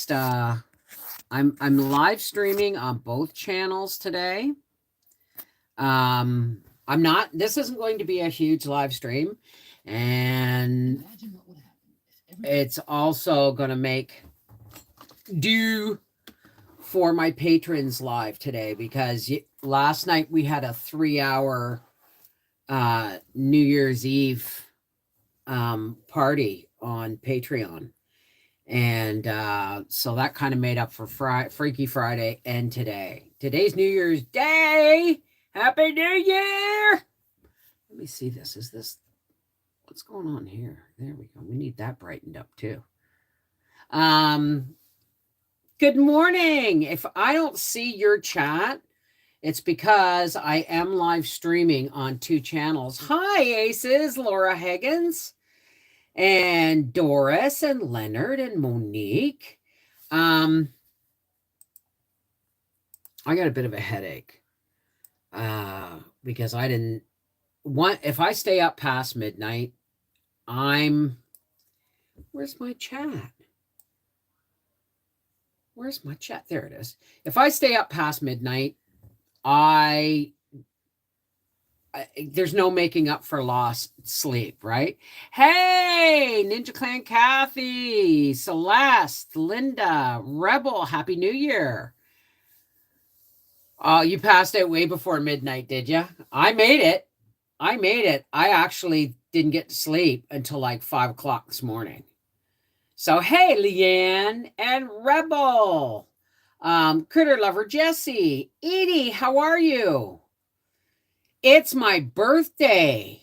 just I'm live streaming on both channels today. I'm not this isn't going to be a huge live stream, and it's also going to make do for my patrons live today because last night we had a 3-hour New Year's Eve party on Patreon. And so that kind of made up for Freaky Friday and today. Today's New Year's Day. Happy New Year. Let me see this. Is this what's going on here? There we go. We need that brightened up too. Good morning. If I don't see your chat, it's because I am live streaming on 2 channels. Hi, Aces, Laura Higgins, and Doris, and Leonard, and Monique. I got a bit of a headache because I didn't want. If I stay up past midnight, where's my chat? Where's my chat? There it is. If I stay up past midnight, there's no making up for lost sleep, right? Hey, Ninja Clan Kathy, Celeste, Linda, Rebel, Happy New Year. Oh, you passed out way before midnight, did you? I made it. I actually didn't get to sleep until like 5 o'clock this morning. So, hey, Leanne and Rebel, Critter Lover Jesse, Edie, how are you? It's my birthday.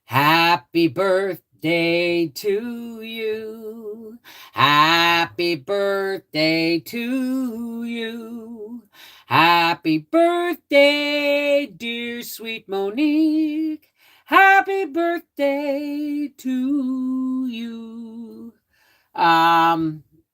Happy birthday to you. Happy birthday to you. Happy birthday, dear sweet Monique. Happy birthday to you.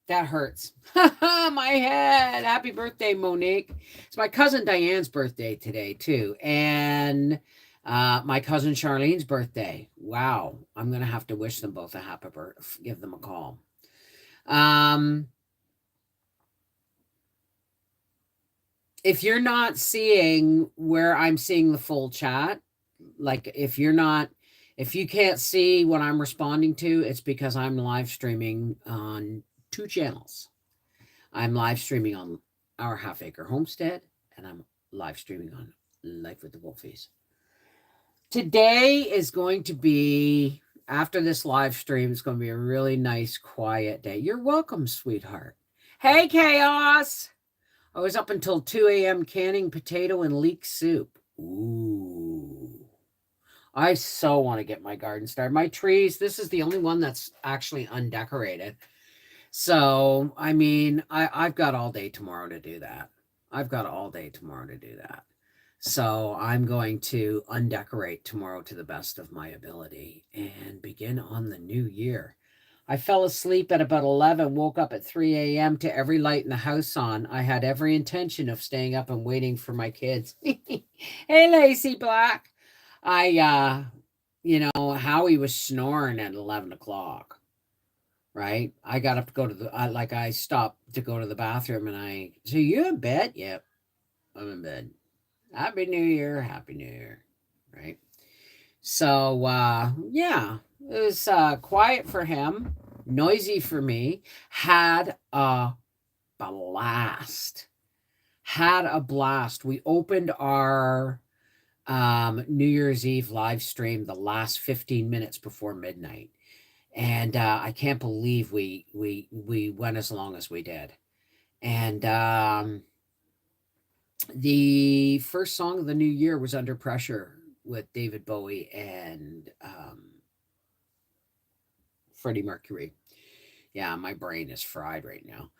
That hurts. My head. Happy birthday, Monique. It's my cousin Diane's birthday today, too. And my cousin Charlene's birthday. Wow. I'm going to have to wish them both a happy birthday. Give them a call. If you're not seeing where I'm seeing the full chat, like if you can't see what I'm responding to, it's because I'm live streaming on 2 channels. I'm live streaming on Our Half Acre Homestead, and I'm live streaming on Life with the Wolfies. Today is going to be, after this live stream, it's going to be a really nice, quiet day. You're welcome, sweetheart. Hey, Chaos! I was up until 2 a.m. canning potato and leek soup. Ooh. I so want to get my garden started. My trees, this is the only one that's actually undecorated. So, I mean, I've got all day tomorrow to do that. So I'm going to undecorate tomorrow to the best of my ability and begin on the new year. I fell asleep at about 11, woke up at 3 a.m. to every light in the house on. I had every intention of staying up and waiting for my kids. Hey, Lacey Black. Howie was snoring at 11 o'clock, right? I got up to go to I stopped to go to the bathroom and so you in bed? Yep, I'm in bed. Happy New Year, right? So, yeah, it was quiet for him, noisy for me, had a blast. We opened our New Year's Eve live stream the last 15 minutes before midnight. And I can't believe we went as long as we did. And the first song of the new year was Under Pressure with David Bowie and Freddie Mercury. Yeah, my brain is fried right now.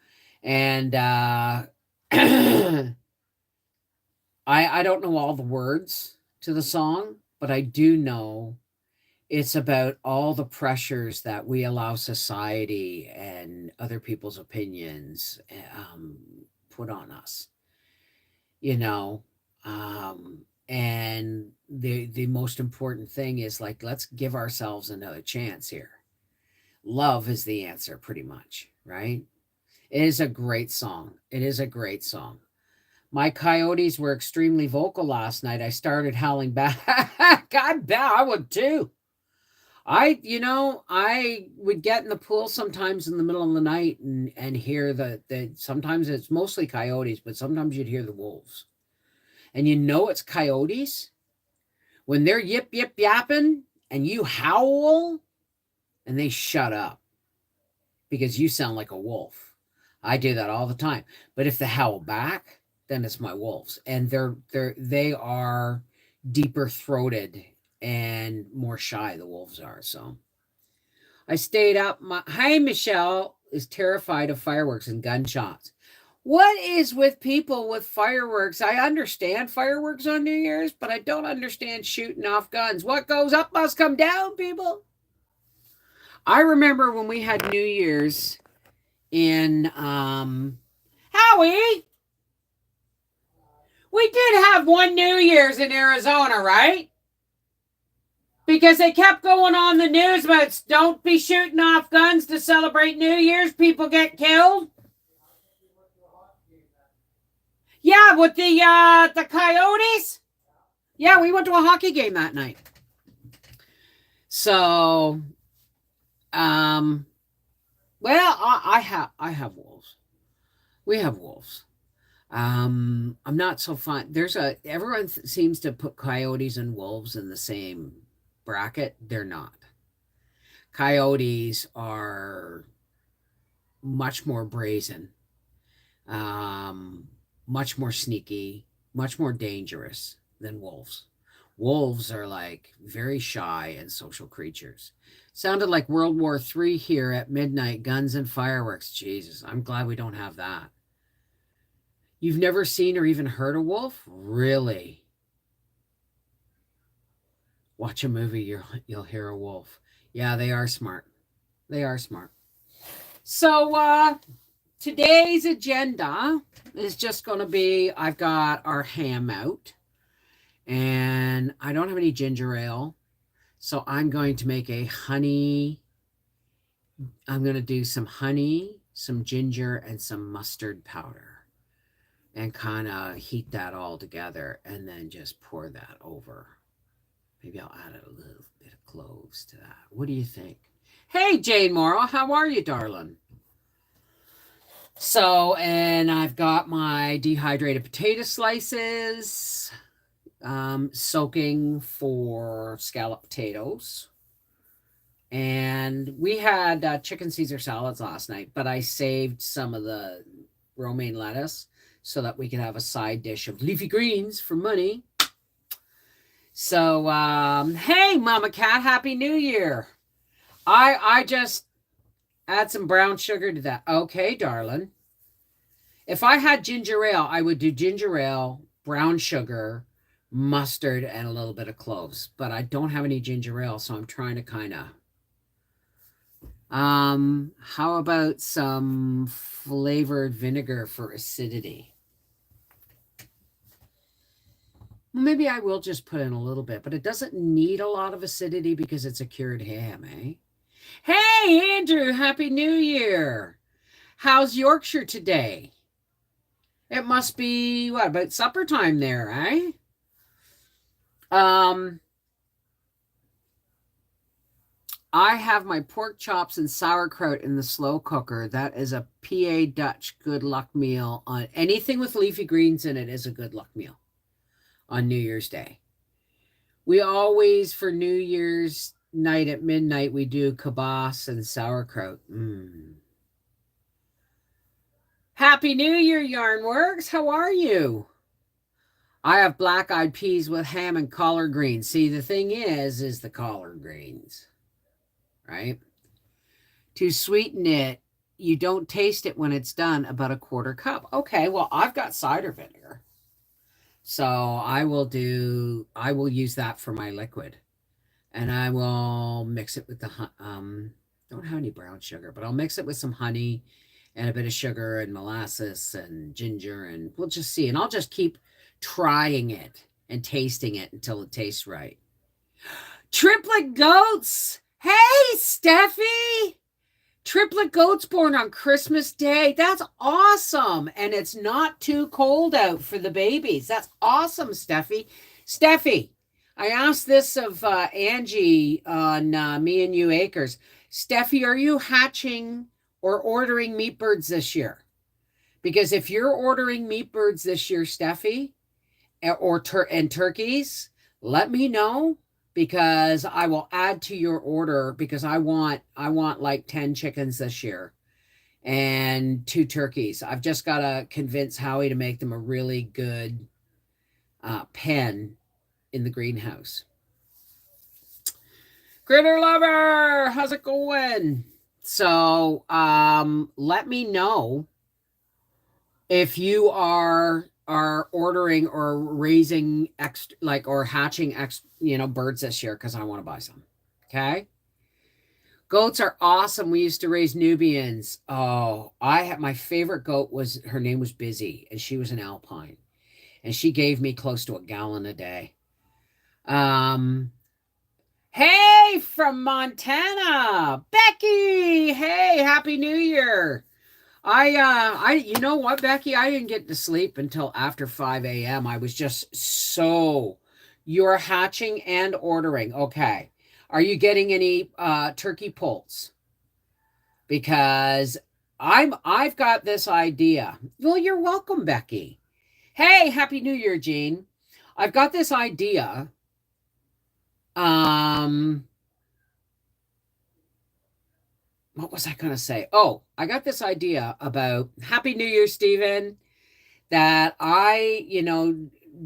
And I don't know all the words to the song, but I do know it's about all the pressures that we allow society and other people's opinions put on us, you know. And the most important thing is like, let's give ourselves another chance here. Love is the answer, pretty much, right? It is a great song. It is a great song. My coyotes were extremely vocal last night. I started howling back. God, I would too. I would get in the pool sometimes in the middle of the night and hear the sometimes it's mostly coyotes, but sometimes you'd hear the wolves. And it's coyotes when they're yip yip yapping and you howl and they shut up because you sound like a wolf. I do that all the time. But if they howl back, then it's my wolves. And they are deeper throated and more shy, the wolves are. So I stayed up. Hi, Michelle is terrified of fireworks and gunshots. What is with people with fireworks? I understand fireworks on New Year's, but I don't understand shooting off guns. What goes up must come down, people. I remember when we had New Year's in Howie. We did have one New Year's in Arizona, right? Because they kept going on the news, but don't be shooting off guns to celebrate New Year's. People get killed. Yeah, with the Coyotes. Yeah, we went to a hockey game that night. So, well, I have wolves. We have wolves. I'm not so fun. Everyone seems to put coyotes and wolves in the same bracket. They're not. Coyotes are much more brazen, much more sneaky, much more dangerous than wolves. Wolves are like very shy and social creatures. Sounded like World War III here at midnight, guns and fireworks. Jesus, I'm glad we don't have that. You've never seen or even heard a wolf? Really? Watch a movie, you'll hear a wolf. Yeah, they are smart. They are smart. So today's agenda is just going to be, I've got our ham out. And I don't have any ginger ale. So I'm going to make I'm going to do some honey, some ginger, and some mustard powder. And kind of heat that all together and then just pour that over. Maybe I'll add a little bit of cloves to that. What do you think? Hey, Jane Morrow, how are you, darling? So, and I've got my dehydrated potato slices, soaking for scalloped potatoes. And we had chicken Caesar salads last night, but I saved some of the romaine lettuce so that we could have a side dish of leafy greens for money. So, hey, Mama Cat, Happy New Year. I just add some brown sugar to that. Okay, darling. If I had ginger ale, I would do ginger ale, brown sugar, mustard, and a little bit of cloves. But I don't have any ginger ale, so I'm trying to kind of... how about some flavored vinegar for acidity? Maybe I will just put in a little bit, but it doesn't need a lot of acidity because it's a cured ham, eh? Hey, Andrew, Happy New Year. How's Yorkshire today? It must be, what, about supper time there, eh? I have my pork chops and sauerkraut in the slow cooker. That is a PA Dutch good luck meal. On anything with leafy greens in it is a good luck meal on New Year's Day. We always, for New Year's night at midnight, we do kibas and sauerkraut. Happy New Year, Yarnworks. How are you? I have black-eyed peas with ham and collard greens. See, the thing is the collard greens, right? To sweeten it, you don't taste it when it's done, about a quarter cup. Okay, well, I've got cider vinegar. So I will use that for my liquid. And I will mix it with don't have any brown sugar, but I'll mix it with some honey and a bit of sugar and molasses and ginger, and we'll just see. And I'll just keep trying it and tasting it until it tastes right. Triplet goats. Hey, Steffi. Triplet goats born on Christmas Day. That's awesome. And it's not too cold out for the babies. That's awesome, Steffi. Steffi, I asked this of Angie on Me and You Acres. Steffi, are you hatching or ordering meat birds this year? Because if you're ordering meat birds this year, Steffi, and turkeys, let me know because I will add to your order because I want like 10 chickens this year and 2 turkeys. I've just got to convince Howie to make them a really good pen in the greenhouse. Critter lover, how's it going? So let me know if you are ordering or raising extra, like, or hatching birds this year, because I want to buy some. Okay. Goats are awesome. We used to raise Nubians. Oh, my favorite goat her name was Busy, and she was an Alpine, and she gave me close to a gallon a day. Hey, from Montana, Becky. Hey, Happy New Year. You know what, Becky? I didn't get to sleep until after 5 a.m. I was just you're hatching and ordering. Okay. Are you getting any turkey poults? Because I've got this idea. Well, you're welcome, Becky. Hey, Happy New Year, Jean. I've got this idea. What was I going to say? Oh, I got this idea about Happy New Year, Stephen, that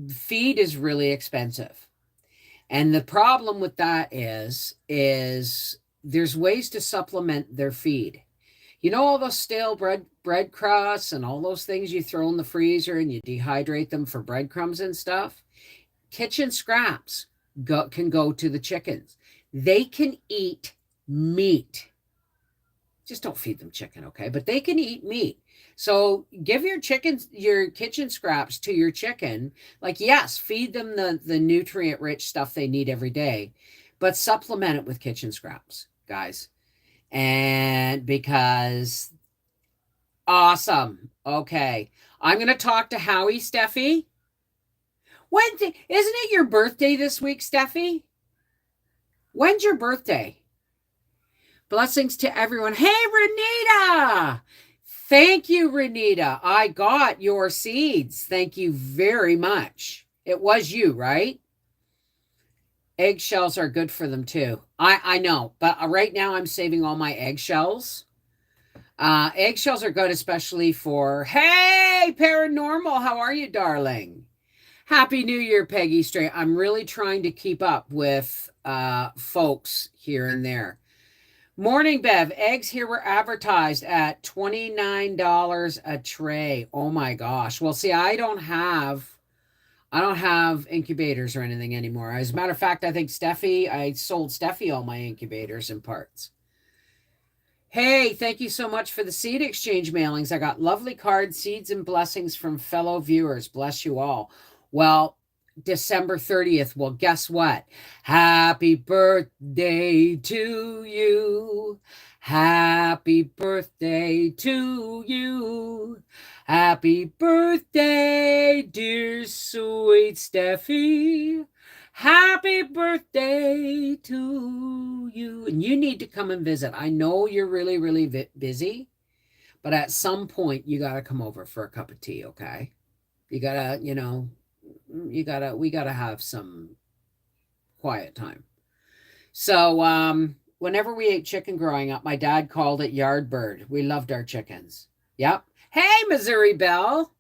feed is really expensive. And the problem with that is there's ways to supplement their feed. You know, all those stale bread crusts and all those things you throw in the freezer and you dehydrate them for breadcrumbs and stuff. Kitchen scraps can go to the chickens. They can eat meat. Just don't feed them chicken, okay? But they can eat meat. So give your kitchen scraps to your chicken. Like, yes, feed them the nutrient-rich stuff they need every day, but supplement it with kitchen scraps, guys. And because, awesome. Okay. I'm going to talk to Howie, Steffi. Isn't it your birthday this week, Steffi? When's your birthday? Blessings to everyone. Hey, Renita. Thank you, Renita. I got your seeds. Thank you very much. It was you, right? Eggshells are good for them too. I know, but right now I'm saving all my eggshells. Eggshells are good, especially for, hey, paranormal. How are you, darling? Happy New Year, Peggy Stray. I'm really trying to keep up with folks here and there. Morning, Bev. Eggs here were advertised at $29 a tray. Oh my gosh. Well, see, I don't have incubators or anything anymore. As a matter of fact, I think I sold Steffi all my incubators and parts. Hey, thank you so much for the seed exchange mailings. I got lovely cards, seeds, and blessings from fellow viewers. Bless you all. Well, December 30th. Well, guess what? Happy birthday to you. Happy birthday to you. Happy birthday, dear sweet Steffi. Happy birthday to you. And you need to come and visit. I know you're really, really busy, but at some point you got to come over for a cup of tea, okay? You got to, we got to have some quiet time. So, whenever we ate chicken growing up, my dad called it yard bird. We loved our chickens. Yep. Hey, Missouri Belle.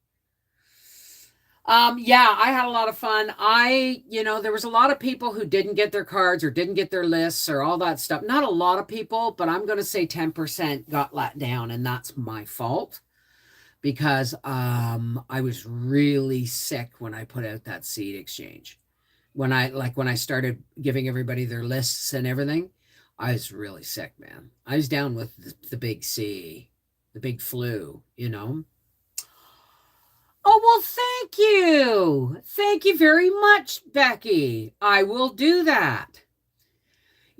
Yeah, I had a lot of fun. There was a lot of people who didn't get their cards or didn't get their lists or all that stuff. Not a lot of people, but I'm going to say 10% got let down, and that's my fault. Because I was really sick when I put out that seed exchange. When I started giving everybody their lists and everything, I was really sick, man. I was down with the big C, the big flu, Oh, well, thank you. Thank you very much, Becky. I will do that.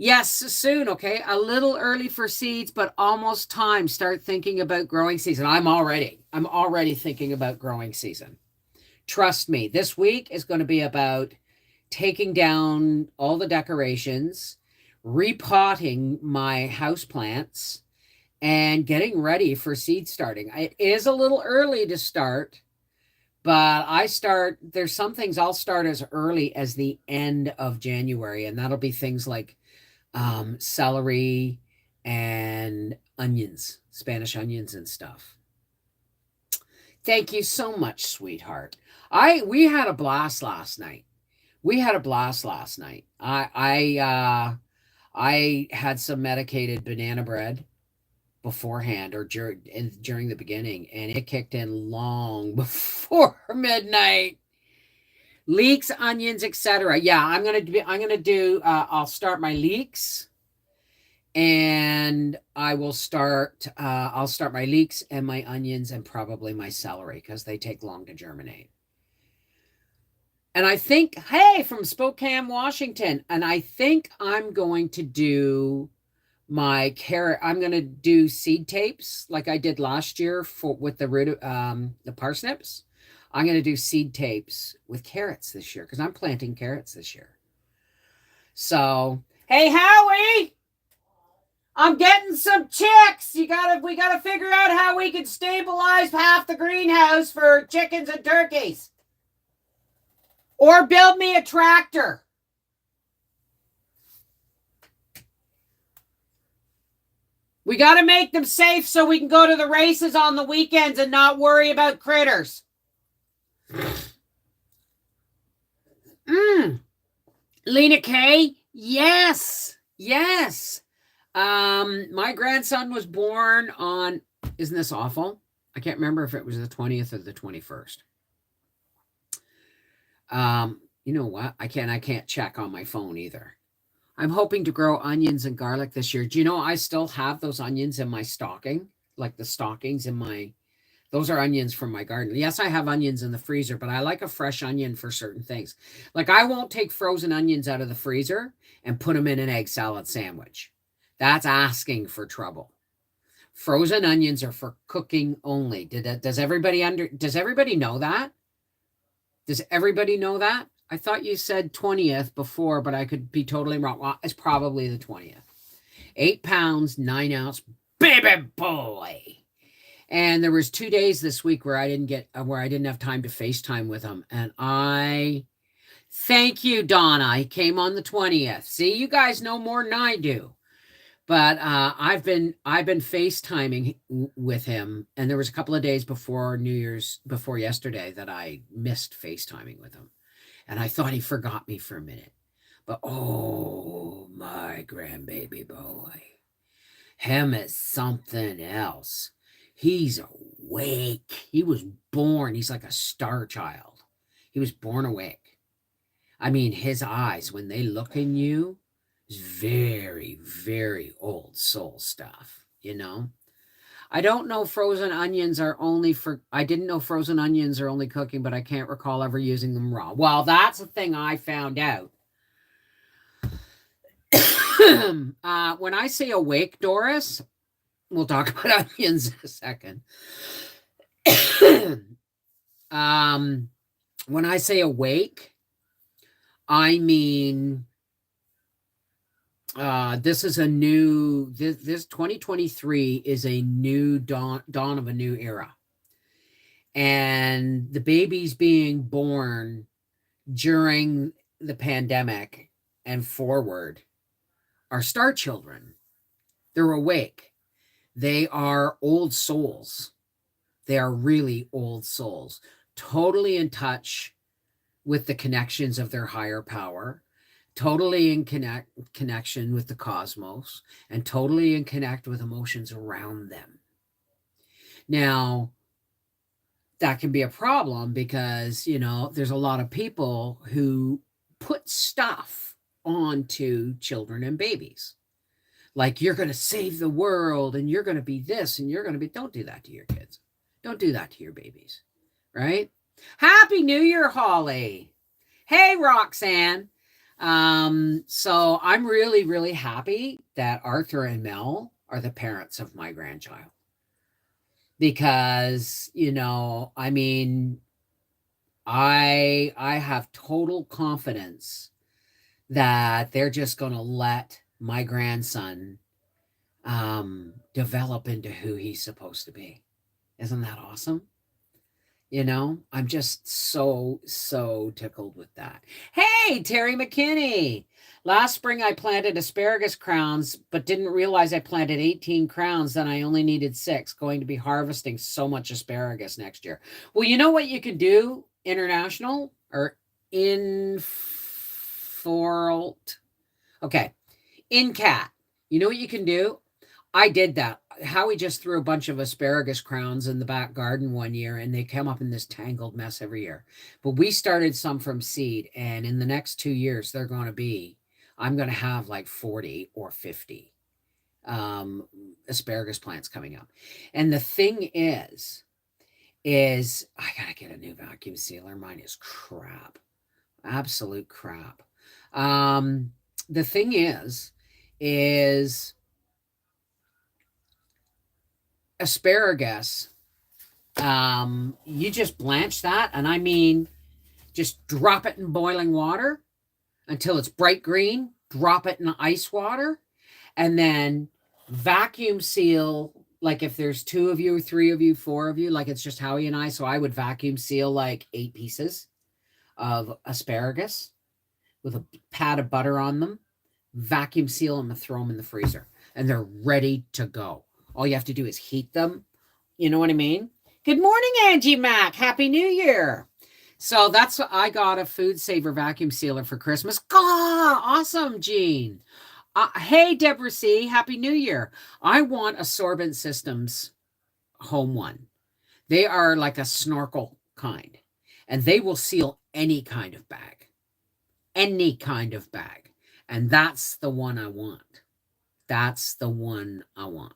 Yes, soon, okay? A little early for seeds, but almost time. Start thinking about growing season. I'm already thinking about growing season. Trust me, this week is going to be about taking down all the decorations, repotting my house plants, and getting ready for seed starting. It is a little early to start, but there's some things I'll start as early as the end of January, and that'll be things like celery and onions, Spanish onions and stuff. Thank you so much, sweetheart. We had a blast last night. We had a blast last night. I had some medicated banana bread beforehand or during the beginning, and it kicked in long before midnight. Leeks, onions, etc. Yeah, I'll start my leeks, and I'll start my leeks and my onions and probably my celery because they take long to germinate. And I think, hey, from Spokane, Washington, and I think I'm going to do my carrot. I'm going to do seed tapes like I did last year with the parsnips. I'm going to do seed tapes with carrots this year because I'm planting carrots this year. So, hey, Howie, I'm getting some chicks. We gotta figure out how we can stabilize half the greenhouse for chickens and turkeys. Or build me a tractor. We got to make them safe so we can go to the races on the weekends and not worry about critters. Lena K, yes. My grandson was born on, isn't this awful? I can't remember if it was the 20th or the 21st. You know what? I can't check on my phone either. I'm hoping to grow onions and garlic this year. Do you know I still have those onions in my stocking? Like the stockings those are onions from my garden. Yes, I have onions in the freezer, but I like a fresh onion for certain things. Like I won't take frozen onions out of the freezer and put them in an egg salad sandwich. That's asking for trouble. Frozen onions are for cooking only. Does everybody know that? Does everybody know that? I thought you said 20th before, but I could be totally wrong. Well, it's probably the 20th. 8 pounds, 9 ounce, baby boy. And there was 2 days this week where I didn't have time to FaceTime with him. And thank you, Donna. He came on the 20th. See, you guys know more than I do. But I've been FaceTiming with him, and there was a couple of days before yesterday that I missed FaceTiming with him. And I thought he forgot me for a minute. But oh, my grandbaby boy. Him is something else. He's awake. He was born. He's like a star child. He was born awake. I mean, his eyes, when they look in you, is very, very old soul stuff, you know? I didn't know frozen onions are only cooking, but I can't recall ever using them raw. Well, that's the thing I found out. When I say awake, Doris, we'll talk about onions in a second. When I say awake, I mean this 2023 is a new dawn of a new era. And the babies being born during the pandemic and forward are star children. They're awake. They are old souls. They are really old souls, totally in touch with the connections of their higher power, totally in connection with the cosmos, and totally in connect with emotions around them. Now, that can be a problem because, there's a lot of people who put stuff onto children and babies. Like, you're going to save the world, and you're going to be this, and you're going to be... Don't do that to your kids. Don't do that to your babies, right? Happy New Year, Holly. Hey, Roxanne. So I'm really, really happy that Arthur and Mel are the parents of my grandchild because, I mean, I have total confidence that they're just going to let my grandson develop into who he's supposed to be. Isn't that awesome? I'm just so tickled with that. Hey, Terry McKinney. Last spring I planted asparagus crowns, but didn't realize I planted 18 crowns. Then I only needed 6. Going to be harvesting so much asparagus next year. Well, you know what you can do, international or in Okay. In cat. You know what you can do? I did that. Howie just threw a bunch of asparagus crowns in the back garden one year, and they come up in this tangled mess every year. But we started some from seed, and in the next 2 years, I'm going to have like 40 or 50 asparagus plants coming up. And the thing is I got to get a new vacuum sealer. Mine is crap, absolute crap. The thing is asparagus, you just blanch that, and I mean, just drop it in boiling water until it's bright green, drop it in ice water, and then vacuum seal, like if there's 2 of you, 3 of you, 4 of you, like it's just Howie and I, so I would vacuum seal like 8 pieces of asparagus with a pat of butter on them, vacuum seal them and throw them in the freezer, and they're ready to go. All you have to do is heat them. You know what I mean? Good morning, Angie Mac. Happy New Year. So that's what I got, a Food Saver vacuum sealer for Christmas. God, awesome, Jean. Hey, Deborah C. Happy New Year. I want Absorbent Systems Home One. They are like a snorkel kind, and they will seal any kind of bag. Any kind of bag. And that's the one I want. That's the one I want.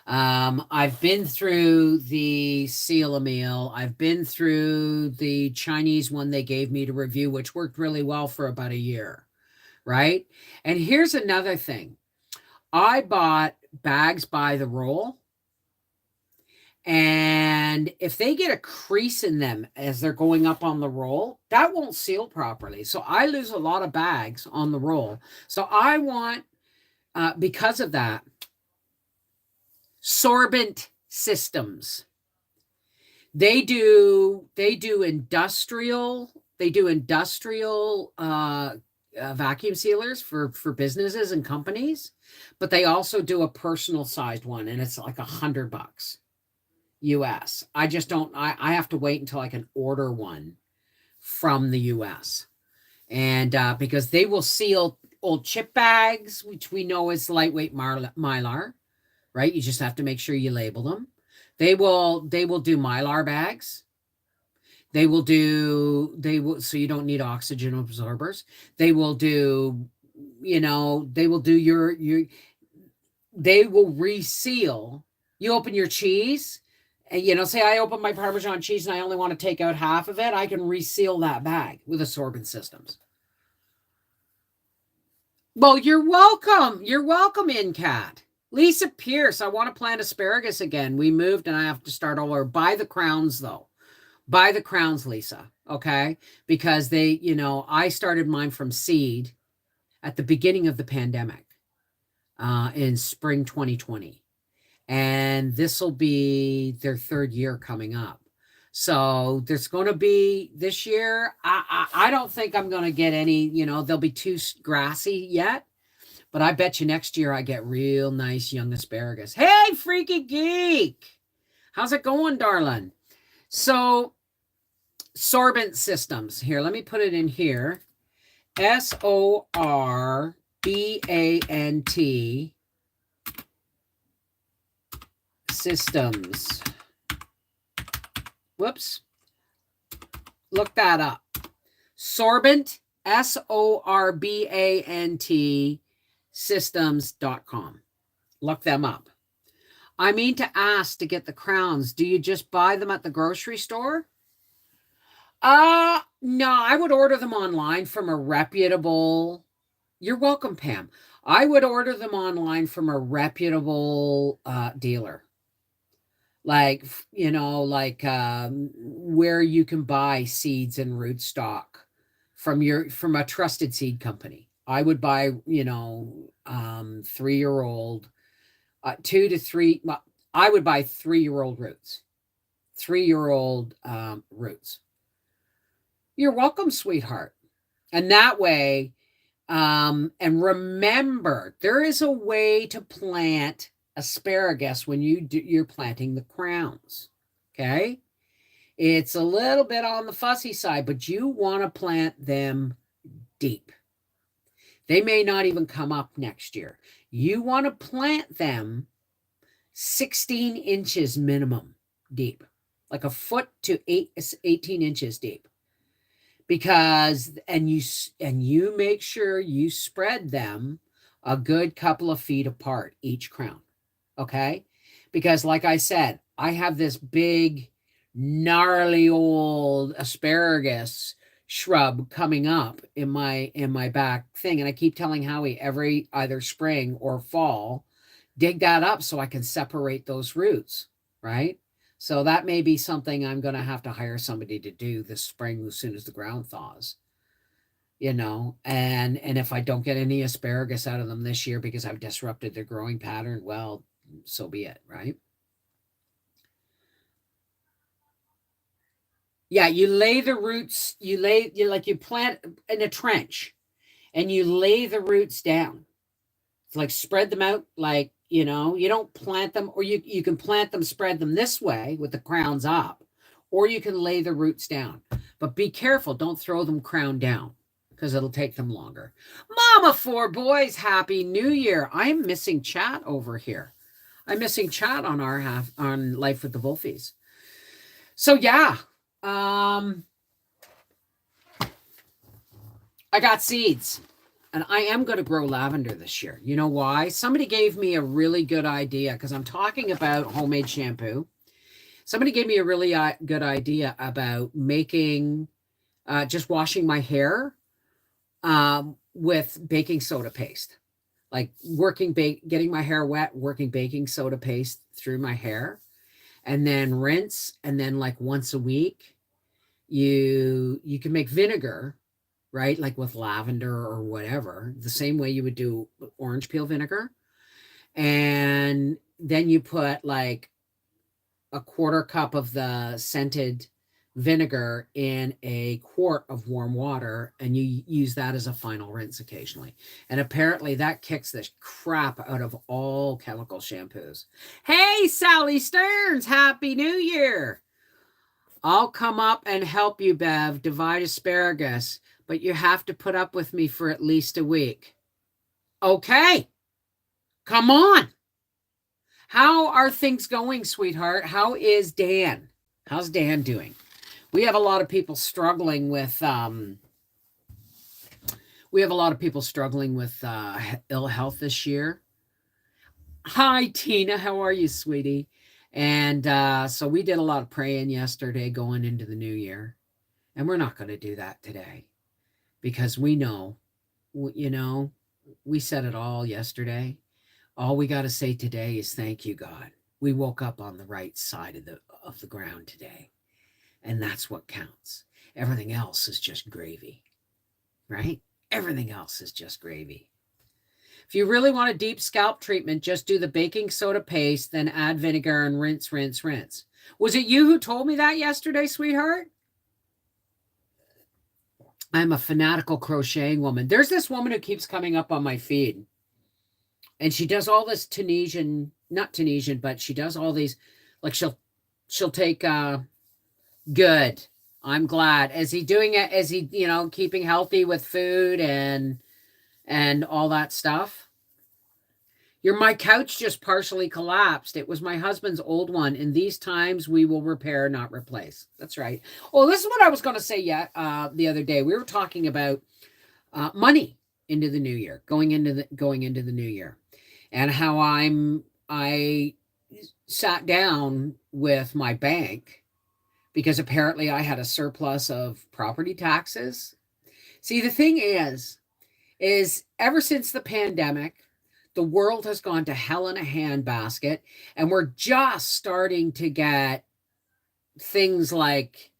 I've been through the Seal a Meal. I've been through the Chinese one they gave me to review, which worked really well for about a year, right? And here's another thing. I bought bags by the roll, and if they get a crease in them as they're going up on the roll, that won't seal properly. So I lose a lot of bags on the roll. So I want, because of that, Absorbent Systems. They do industrial vacuum sealers for businesses and companies, but they also do a personal sized one, and it's like $100 US. I just don't. I have to wait until I can order one from the US, and because they will seal old chip bags, which we know is lightweight mylar. Right? You just have to make sure you label them. They will do mylar bags. So you don't need oxygen absorbers. They will do, they will reseal. You open your cheese, and say I open my Parmesan cheese and I only want to take out half of it. I can reseal that bag with Absorbent Systems. Well, you're welcome. You're welcome, InCat. Lisa Pierce, I want to plant asparagus again. We moved and I have to start all over. Buy the crowns, though. Buy the crowns, Lisa, okay? Because I started mine from seed at the beginning of the pandemic in spring 2020. And this will be their 3rd year coming up. So there's going to be this year, I don't think I'm going to get any, they'll be too grassy yet. But I bet you next year I get real nice young asparagus. Hey, Freaky Geek. How's it going, darling? So, Absorbent Systems. Here, let me put it in here. Sorbant Systems. Whoops. Look that up. Sorbant, Sorbant systems.com. Look them up. I mean to ask to get the crowns. Do you just buy them at the grocery store? No, I would order them online from a reputable. You're welcome, Pam. I would order them online from a reputable dealer. Like, like where you can buy seeds and rootstock from a trusted seed company. I would buy, 3-year-old, 2 to 3. Well, I would buy 3-year-old roots, 3-year-old roots. You're welcome, sweetheart. And that way, and remember, there is a way to plant asparagus when you're planting the crowns. Okay. It's a little bit on the fussy side, but you want to plant them deep. They may not even come up next year. You want to plant them 16 inches minimum deep, like a foot to 18 inches deep. Because you make sure you spread them a good couple of feet apart each crown. Okay? Because like I said, I have this big gnarly old asparagus shrub coming up in my back thing, and I keep telling Howie every either spring or fall, dig that up so I can separate those roots, right? So that may be something I'm going to have to hire somebody to do this spring as soon as the ground thaws. And if I don't get any asparagus out of them this year because I've disrupted their growing pattern, well, so be it, right? Yeah, you lay the roots, you plant in a trench and you lay the roots down. It's like spread them out, like, you don't plant them, or you can plant them, spread them this way with the crowns up, or you can lay the roots down. But be careful, don't throw them crown down because it'll take them longer. Mama 4 boys, happy New Year. I'm missing chat over here. I'm missing chat on on Life with the Wolfies. So yeah, I got seeds. And I am going to grow lavender this year. You know why? Somebody gave me a really good idea because I'm talking about homemade shampoo. Somebody gave me a really good idea about making, just washing my hair with baking soda paste. Like getting my hair wet, working baking soda paste through my hair, and then rinse. And then like once a week, you can make vinegar, right? Like with lavender or whatever, the same way you would do orange peel vinegar. And then you put like a 1/4 cup of the scented vinegar in a quart of warm water, and you use that as a final rinse occasionally. And apparently that kicks the crap out of all chemical shampoos. Hey, Sally Stearns, Happy New Year. I'll come up and help you, Bev, divide asparagus, but you have to put up with me for at least a week. Okay. Come on. How are things going, sweetheart? How is Dan? How's Dan doing? We have a lot of people struggling with ill health this year. Hi, Tina. How are you, sweetie? And so we did a lot of praying yesterday going into the new year. And we're not going to do that today because we know, we said it all yesterday. All we got to say today is thank you, God. We woke up on the right side of the ground today. And that's what counts. Everything else is just gravy, right? Everything else is just gravy. If you really want a deep scalp treatment, just do the baking soda paste, then add vinegar and rinse, rinse, rinse. Was it you who told me that yesterday, sweetheart? I'm a fanatical crocheting woman. There's this woman who keeps coming up on my feed. And she does all this not Tunisian, but she does all these, like she'll take, good. I'm glad. Is he doing it? Is he, keeping healthy with food and all that stuff? My couch just partially collapsed. It was my husband's old one. In these times, we will repair, not replace. That's right. Oh, this is what I was going to say the other day. We were talking about money into the new year, going into the new year, and how I sat down with my bank, because apparently I had a surplus of property taxes. See, the thing is ever since the pandemic, the world has gone to hell in a handbasket, and we're just starting to get things like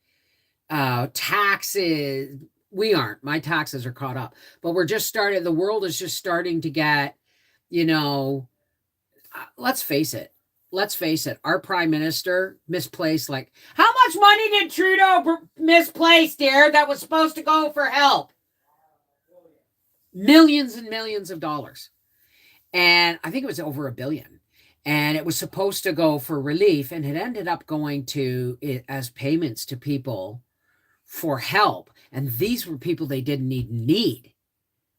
taxes. We aren't. My taxes are caught up, but we're just starting. The world is just starting to get, you know, let's face it. Let's face it. Our prime minister misplaced, like, how much money did Trudeau misplace, dear, that was supposed to go for help? Millions and millions of dollars. And I think it was over $1 billion. And it was supposed to go for relief, and it ended up going to it as payments to people for help. And these were people they didn't even need,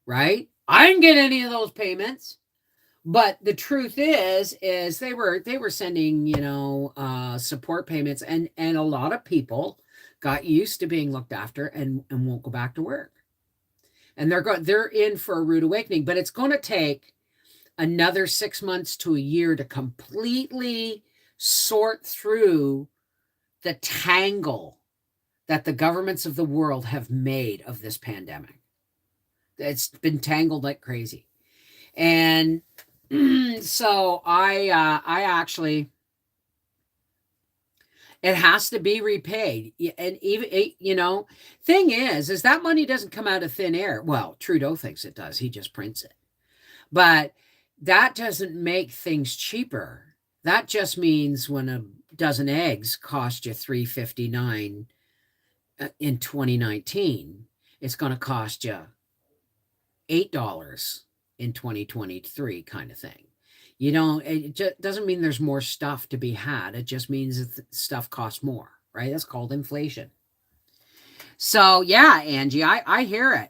right? I didn't get any of those payments. But the truth is they were sending, support payments, and a lot of people got used to being looked after and won't go back to work. And they're in for a rude awakening, but it's going to take another 6 months to a year to completely sort through the tangle that the governments of the world have made of this pandemic. It's been tangled like crazy. And so I actually, it has to be repaid. And even, thing is that money doesn't come out of thin air. Well, Trudeau thinks it does. He just prints it. But that doesn't make things cheaper. That just means when a dozen eggs cost you $3.59 in 2019, it's going to cost you $8 in 2023, kind of thing. It just doesn't mean there's more stuff to be had. It just means that stuff costs more, right? That's called inflation. So yeah, Angie, I hear it.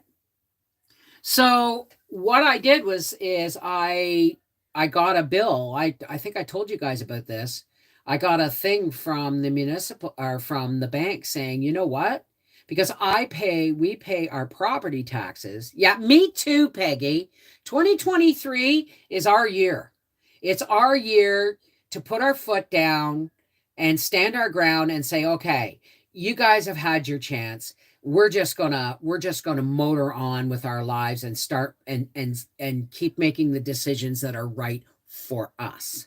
So what I did is I got a bill. I think I told you guys about this. I got a thing from the municipal or from the bank saying, you know what? Because we pay our property taxes. Yeah, me too, Peggy. 2023 is our year. It's our year to put our foot down and stand our ground and say, okay, you guys have had your chance. We're just gonna motor on with our lives and start and keep making the decisions that are right for us.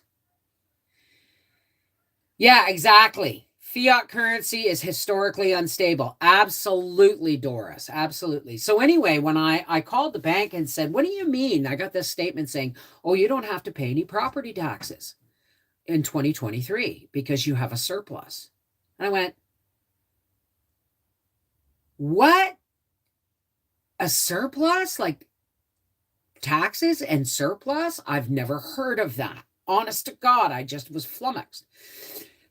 Yeah, exactly. Fiat currency is historically unstable. Absolutely, Doris. Absolutely. So anyway, when I called the bank and said, what do you mean? I got this statement saying, oh, you don't have to pay any property taxes in 2023 because you have a surplus. And I went, what? A surplus? Like taxes and surplus? I've never heard of that. Honest to God, I just was flummoxed.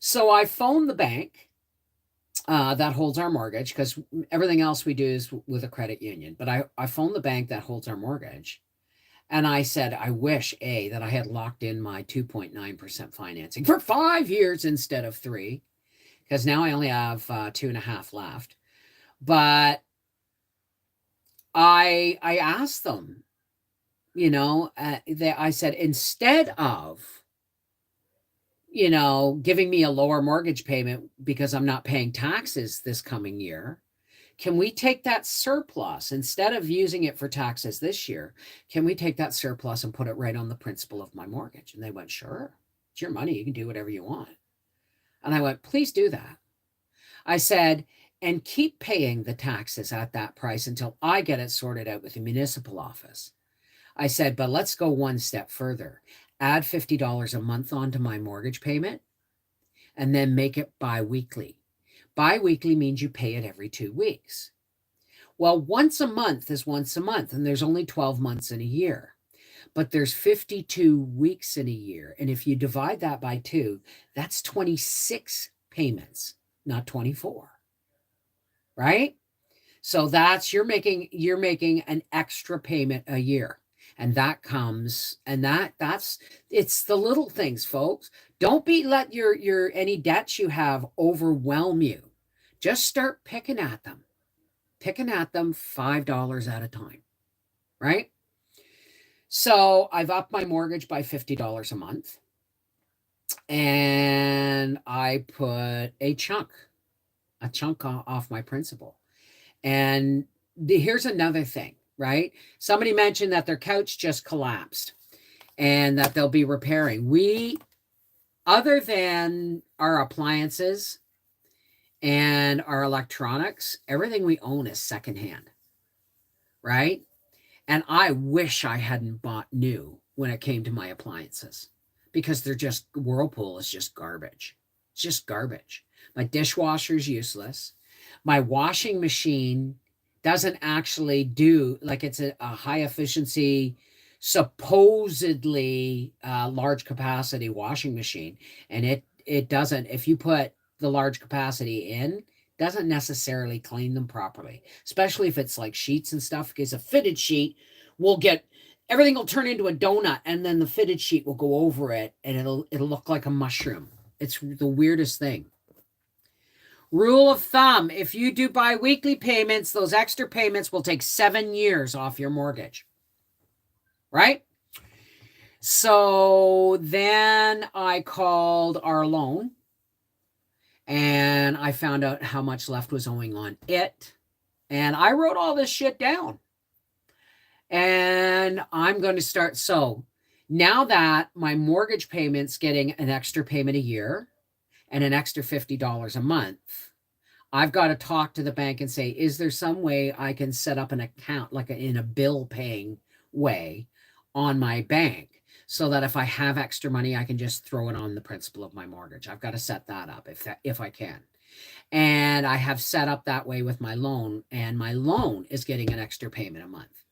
So I phoned the bank that holds our mortgage, because everything else we do is with a credit union. But I phoned the bank that holds our mortgage, and I said, I wish, that I had locked in my 2.9% financing for 5 years instead of 3, because now I only have 2.5 left. But I asked them, I said, instead of giving me a lower mortgage payment because I'm not paying taxes this coming year, can we take that surplus, instead of using it for taxes this year, can we take that surplus and put it right on the principal of my mortgage? And they went, sure, it's your money. You can do whatever you want. And I went, please do that. I said, and keep paying the taxes at that price until I get it sorted out with the municipal office. I said, but let's go one step further. Add $50 a month onto my mortgage payment, and then make it bi-weekly. Bi-weekly means you pay it every 2 weeks. Well, once a month is once a month, and there's only 12 months in a year. But there's 52 weeks in a year. And if you divide that by 2, that's 26 payments, not 24. Right? So you're making an extra payment a year. And that comes, and it's the little things, folks. Don't let your any debts you have overwhelm you. Just start picking at them $5 at a time, right? So I've upped my mortgage by $50 a month, and I put a chunk a chunk off my principal. And here's another thing, right? Somebody mentioned that their couch just collapsed and that they'll be repairing. Other than our appliances and our electronics, everything we own is secondhand, right? And I wish I hadn't bought new when it came to my appliances, because Whirlpool is just garbage. It's just garbage. My dishwasher's useless. My washing machine doesn't actually do, like, it's a high efficiency, supposedly large capacity washing machine. And it doesn't, if you put the large capacity in, doesn't necessarily clean them properly, especially if it's like sheets and stuff, because a fitted sheet everything will turn into a donut, and then the fitted sheet will go over it, and it'll look like a mushroom. It's the weirdest thing. Rule of thumb, if you do bi-weekly payments, those extra payments will take 7 years off your mortgage. Right? So then I called our loan, and I found out how much left was owing on it. And I wrote all this shit down. And I'm going to start. So now that my mortgage payment's getting an extra payment a year and an extra $50 a month, I've got to talk to the bank and say, is there some way I can set up an account, like in a bill paying way, on my bank, so that if I have extra money, I can just throw it on the principal of my mortgage? I've got to set that up if I can. And I have set up that way with my loan, and my loan is getting an extra payment a month.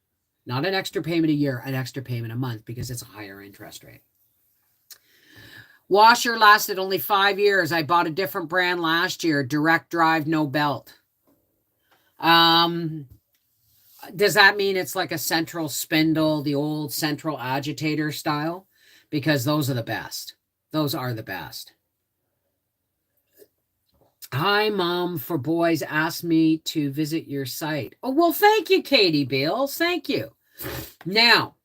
Not an extra payment a year, an extra payment a month, because it's a higher interest rate. Washer lasted only 5 years. I bought a different brand last year. Direct drive, no belt. Does that mean it's like a central spindle, the old central agitator style? Because those are the best. Those are the best. Hi, Mom for Boys asked me to visit your site. Oh, well, thank you, Katie Beals. Thank you. Now,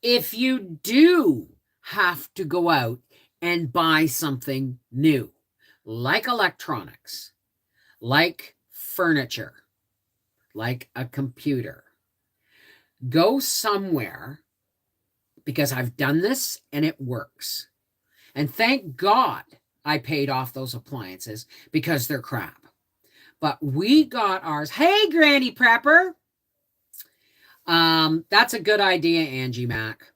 if you do have to go out and buy something new, like electronics, like furniture, like a computer, go somewhere, because I've done this and it works. And thank God I paid off those appliances, because they're crap. But we got ours. Hey, Granny Prepper. That's a good idea, Angie Mac.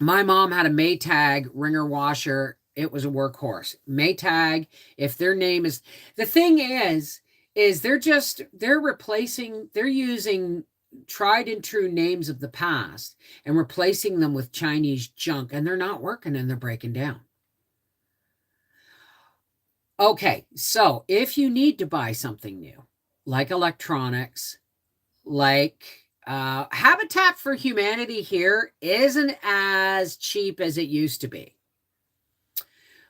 My mom had a Maytag wringer washer. It was a workhorse. Maytag, if their name is, the thing is they're using tried and true names of the past and replacing them with Chinese junk, and they're not working, and they're breaking down. Okay, so if you need to buy something new, like electronics, like Habitat for Humanity here isn't as cheap as it used to be.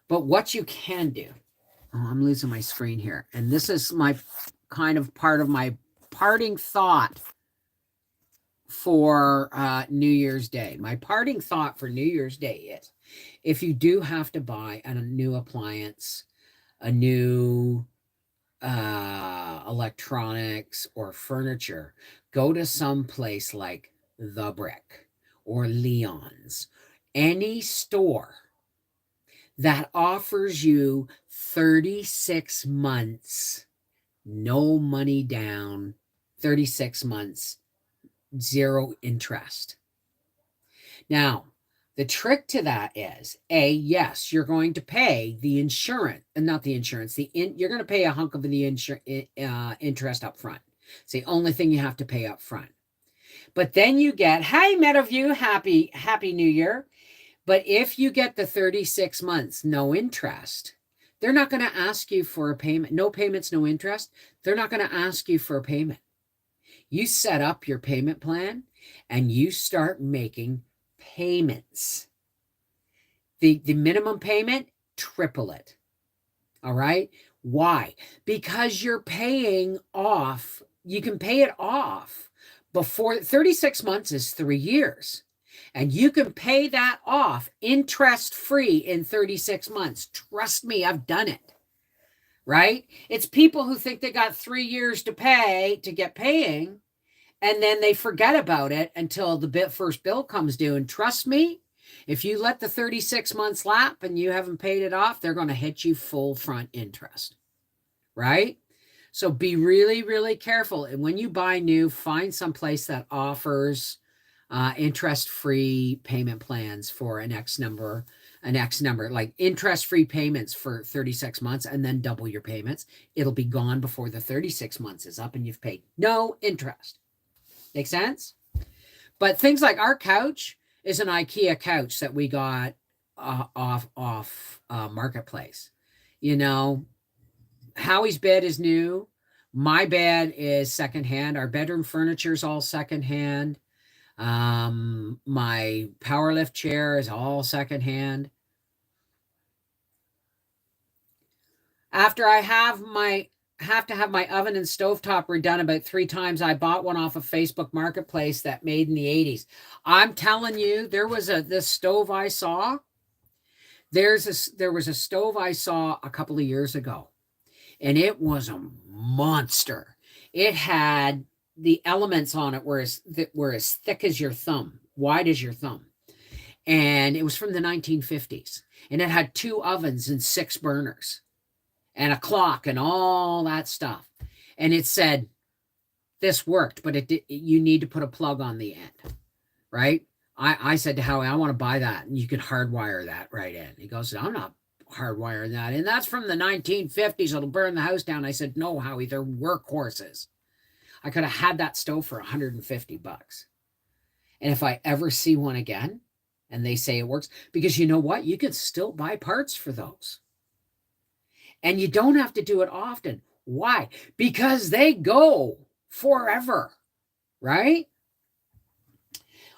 But what you can do, I'm losing my screen here, and this is my kind of part of my parting thought for New Year's Day. My parting thought for New Year's Day is, if you do have to buy a new appliance, a new electronics or furniture, go to some place like The Brick or Leon's, any store that offers you 36 months, no money down, 36 months, zero interest. Now, the trick to that is, yes, you're going to pay the insurance, not the insurance, you're going to pay a hunk of the interest up front. It's the only thing you have to pay up front. But then you get, hey, Meadowview, happy New Year. But if you get the 36 months, no interest, they're not going to ask you for a payment. No payments, no interest. They're not going to ask you for a payment. You set up your payment plan and you start making payments. The minimum payment, triple it. All right? Why? Because you're paying off. You can pay it off before 36 months is 3 years. And you can pay that off interest-free in 36 months. Trust me, I've done it. right? It's people who think they got 3 years to pay to get paying, and then they forget about it until the first bill comes due. And trust me, if you let the 36 months lap and you haven't paid it off, they're going to hit you full front interest, right? So be really, really careful. And when you buy new, find some place that offers interest-free payment plans for an X number, like interest-free payments for 36 months, and then double your payments. It'll be gone before the 36 months is up and you've paid no interest. Make sense? But things like our couch is an IKEA couch that we got off Marketplace. You know, Howie's bed is new. My bed is secondhand. Our bedroom furniture is all secondhand. My power lift chair is all secondhand. After I have to have my oven and stovetop redone about 3 times. I bought one off of Facebook Marketplace that made in the 80s. I'm telling you, there was this stove I saw. There was a stove I saw a couple of years ago, and it was a monster. It had the elements on it were as thick as your thumb, wide as your thumb. And it was from the 1950s. And it had 2 ovens and 6 burners and a clock and all that stuff. And it said, this worked, but you need to put a plug on the end, right? I said to Howie, I want to buy that. And you can hardwire that right in. He goes, I'm not hardwiring that in. That's from the 1950s. It'll burn the house down. I said, no, Howie, they're workhorses. I could have had that stove for $150. And if I ever see one again and they say it works, because you know what? You can still buy parts for those. And you don't have to do it often. Why? Because they go forever, right?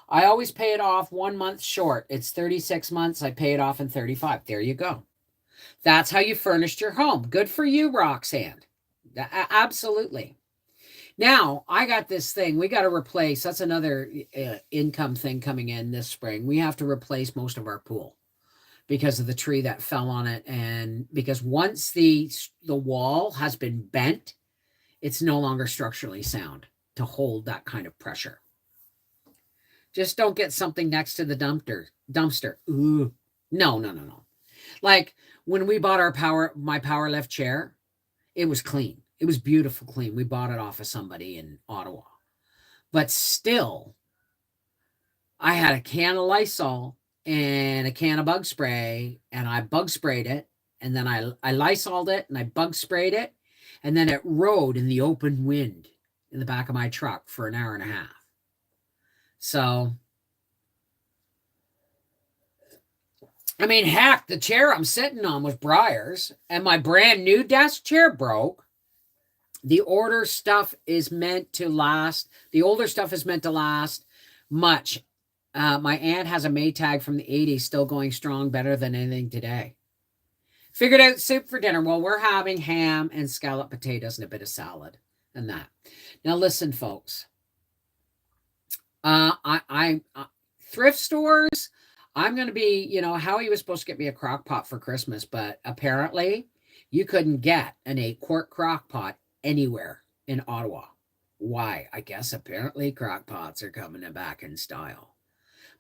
I always pay it off 1 month short. It's 36 months. I pay it off in 35. There you go. That's how you furnished your home. Good for you, Roxanne. Absolutely. Now, I got this thing. We got to replace. That's another income thing coming in this spring. We have to replace most of our pool because of the tree that fell on it. And because once the wall has been bent, it's no longer structurally sound to hold that kind of pressure. Just don't get something next to the dumpster. Ooh. No. Like when we bought my power lift chair, it was clean. It was beautiful clean. We bought it off of somebody in Ottawa. But still, I had a can of Lysol and a can of bug spray, and I bug sprayed it, and then I Lysoled it, and I bug sprayed it, and then it rode in the open wind in the back of my truck for an hour and a half. So, I mean, heck, the chair I'm sitting on was Briar's, and my brand new desk chair broke. The older stuff is meant to last much. My aunt has a Maytag from the 80s still going strong, better than anything today. Figured out soup for dinner. Well, we're having ham and scalloped potatoes and a bit of salad and that. Now, listen, folks. Thrift stores, I'm going to be, Howie was supposed to get me a crock pot for Christmas, but apparently you couldn't get an 8-quart crock pot anywhere in Ottawa. Why? I guess apparently crock pots are coming back in style.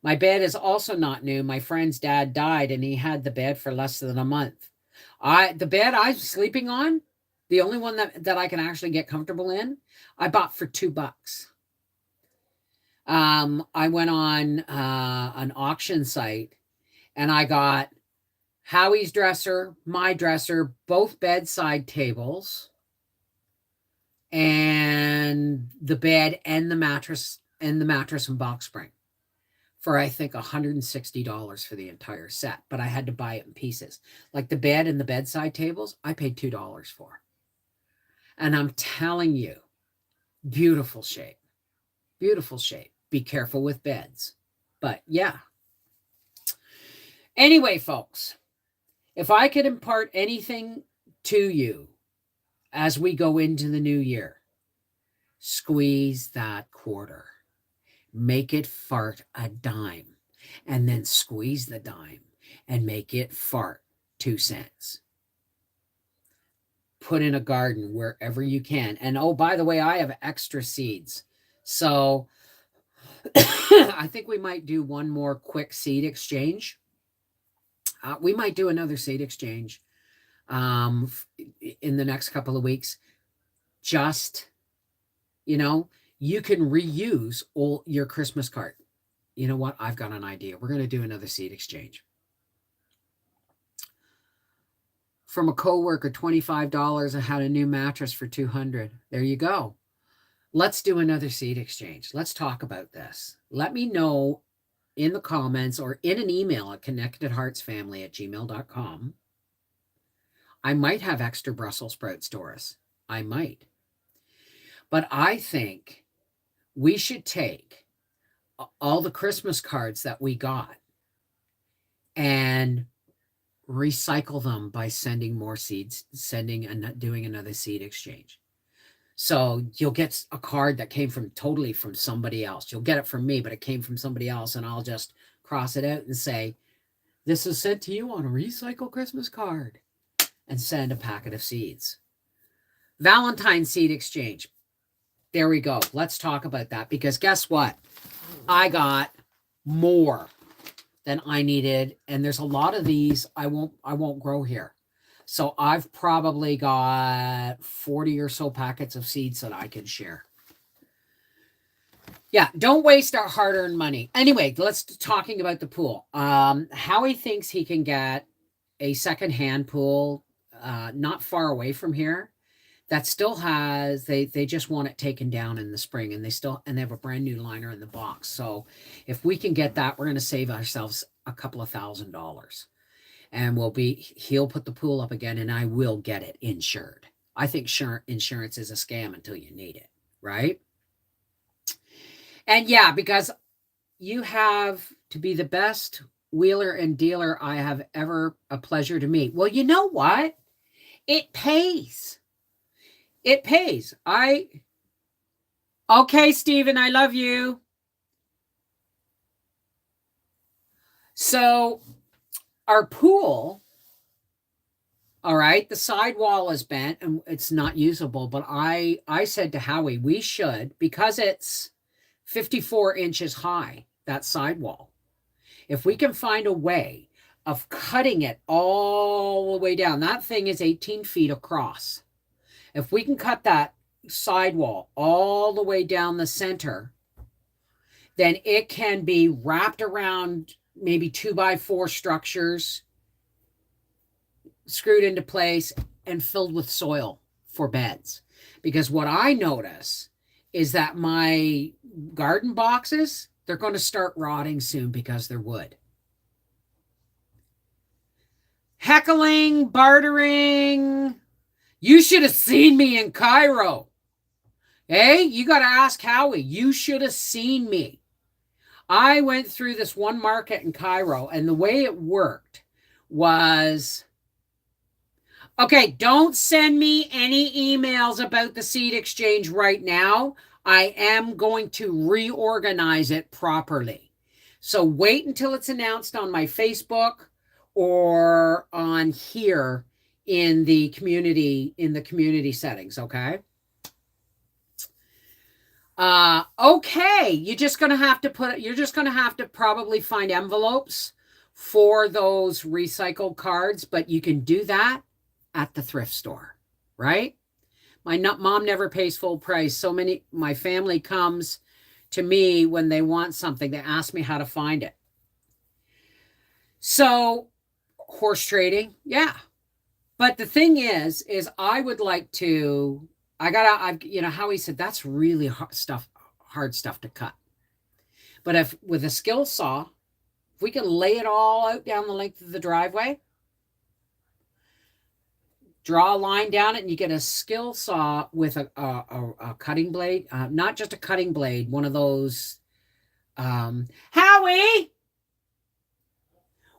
My bed is also not new. My friend's dad died and he had the bed for less than a month. The bed I'm sleeping on, the only one that I can actually get comfortable in, I bought for $2. I went on an auction site and I got Howie's dresser, my dresser, both bedside tables, and the bed and the mattress and box spring for, I think, $160 for the entire set. But I had to buy it in pieces. Like the bed and the bedside tables, I paid $2 for. And I'm telling you, beautiful shape. Beautiful shape. Be careful with beds. But yeah. Anyway, folks, if I could impart anything to you as we go into the new year, squeeze that quarter. Make it fart a dime. And then squeeze the dime and make it fart 2 cents. put in a garden wherever you can. And oh, by the way, I have extra seeds. So I think we might do one more quick seed exchange. We might do another seed exchange in the next couple of weeks. Just, you know, you can reuse all your Christmas card. You know what? I've got an idea. We're going to do another seed exchange. From a coworker, $25. I had a new mattress for $200. There you go. Let's do another seed exchange. Let's talk about this. Let me know in the comments or in an email at connectedheartsfamily@gmail.com. I might have extra Brussels sprouts, Doris. I might. But I think we should take all the Christmas cards that we got and recycle them by sending more seeds, doing another seed exchange. So you'll get a card that came totally from somebody else. You'll get it from me, but it came from somebody else, and I'll just cross it out and say, this is sent to you on a recycled Christmas card, and send a packet of seeds. Valentine's seed exchange. There we go. Let's talk about that, because guess what? I got more than I needed, and there's a lot of these I won't grow here. So I've probably got 40 or so packets of seeds that I can share. Yeah, don't waste our hard-earned money. Anyway, let's talking about the pool. Howie thinks he can get a second-hand pool not far away from here that still has, they just want it taken down in the spring, and they have a brand new liner in the box. So if we can get that, we're going to save ourselves a couple of $1,000. And he'll put the pool up again, and I will get it insured. I think insurance is a scam until you need it, right? And yeah, because you have to be the best wheeler and dealer I have ever a pleasure to meet. Well, you know what? It pays. It pays. Okay, Stephen, I love you. So our pool, all right, the side wall is bent and it's not usable, but I said to Howie, we should, because it's 54 inches high, that sidewall. If we can find a way of cutting it all the way down, that thing is 18 feet across. If we can cut that sidewall all the way down the center, then it can be wrapped around maybe 2x4 structures, screwed into place, and filled with soil for beds. Because what I notice is that my garden boxes, they're going to start rotting soon because they're wood. Heckling, bartering. You should have seen me in Cairo. Hey, you got to ask Howie. You should have seen me. I went through this one market in Cairo, and the way it worked was, okay, don't send me any emails about the seed exchange right now. I am going to reorganize it properly. So wait until it's announced on my Facebook or on here in the community settings, okay? Okay, you're just going to have to probably find envelopes for those recycled cards, but you can do that at the thrift store, right? My mom never pays full price. My family comes to me when they want something. They ask me how to find it. So horse trading, yeah. But the thing is I would like to, Howie said, that's really hard stuff to cut. But with a skill saw, if we can lay it all out down the length of the driveway, draw a line down it, and you get a skill saw with a cutting blade, not just a cutting blade, one of those. Howie,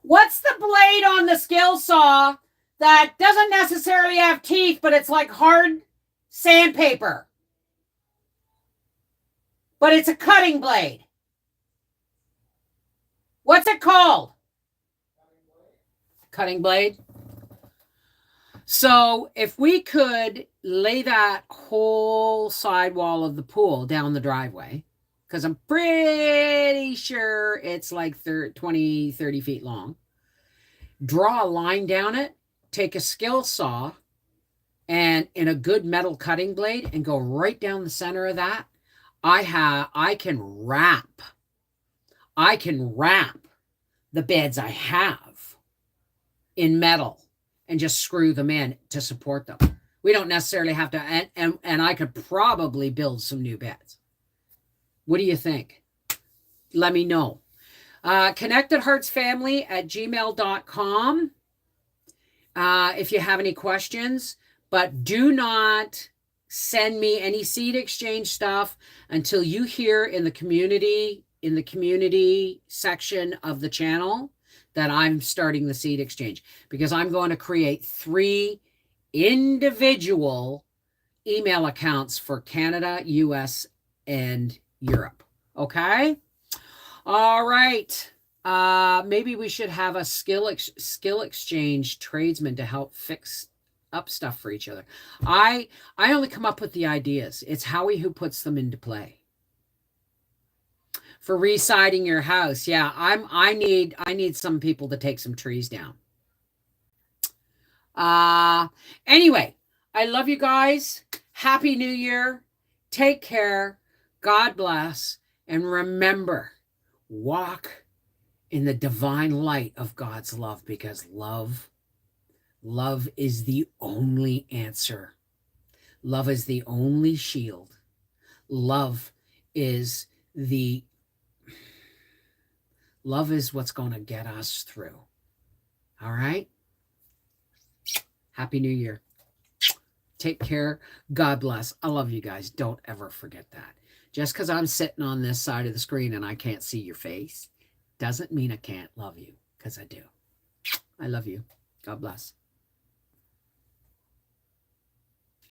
what's the blade on the skill saw that doesn't necessarily have teeth, but it's like hard sandpaper? But it's a cutting blade. What's it called? Cutting blade. So if we could lay that whole sidewall of the pool down the driveway, because I'm pretty sure it's like 20, 30 feet long, draw a line down it, take a skill saw and in a good metal cutting blade and go right down the center of that, I can wrap the beds I have in metal and just screw them in to support them. We don't necessarily have to, and I could probably build some new beds. What do you think? Let me know. connectedheartsfamily@gmail.com if you have any questions, but do not send me any seed exchange stuff until you hear in the community section of the channel that I'm starting the seed exchange, because I'm going to create 3 individual email accounts for Canada, US, and Europe. Okay? All right. Maybe we should have a skill exchange tradesman to help fix up stuff for each other. I only come up with the ideas. It's Howie who puts them into play. For residing your house, yeah, I need some people to take some trees down. Anyway, I love you guys. Happy New Year. Take care. God bless. And remember, walk in the divine light of God's love, because love is the only answer. Love is the only shield. Love is what's going to get us through. All right? Happy New Year. Take care. God bless. I love you guys. Don't ever forget that. Just because I'm sitting on this side of the screen and I can't see your face doesn't mean I can't love you, because I do. I love you. God bless.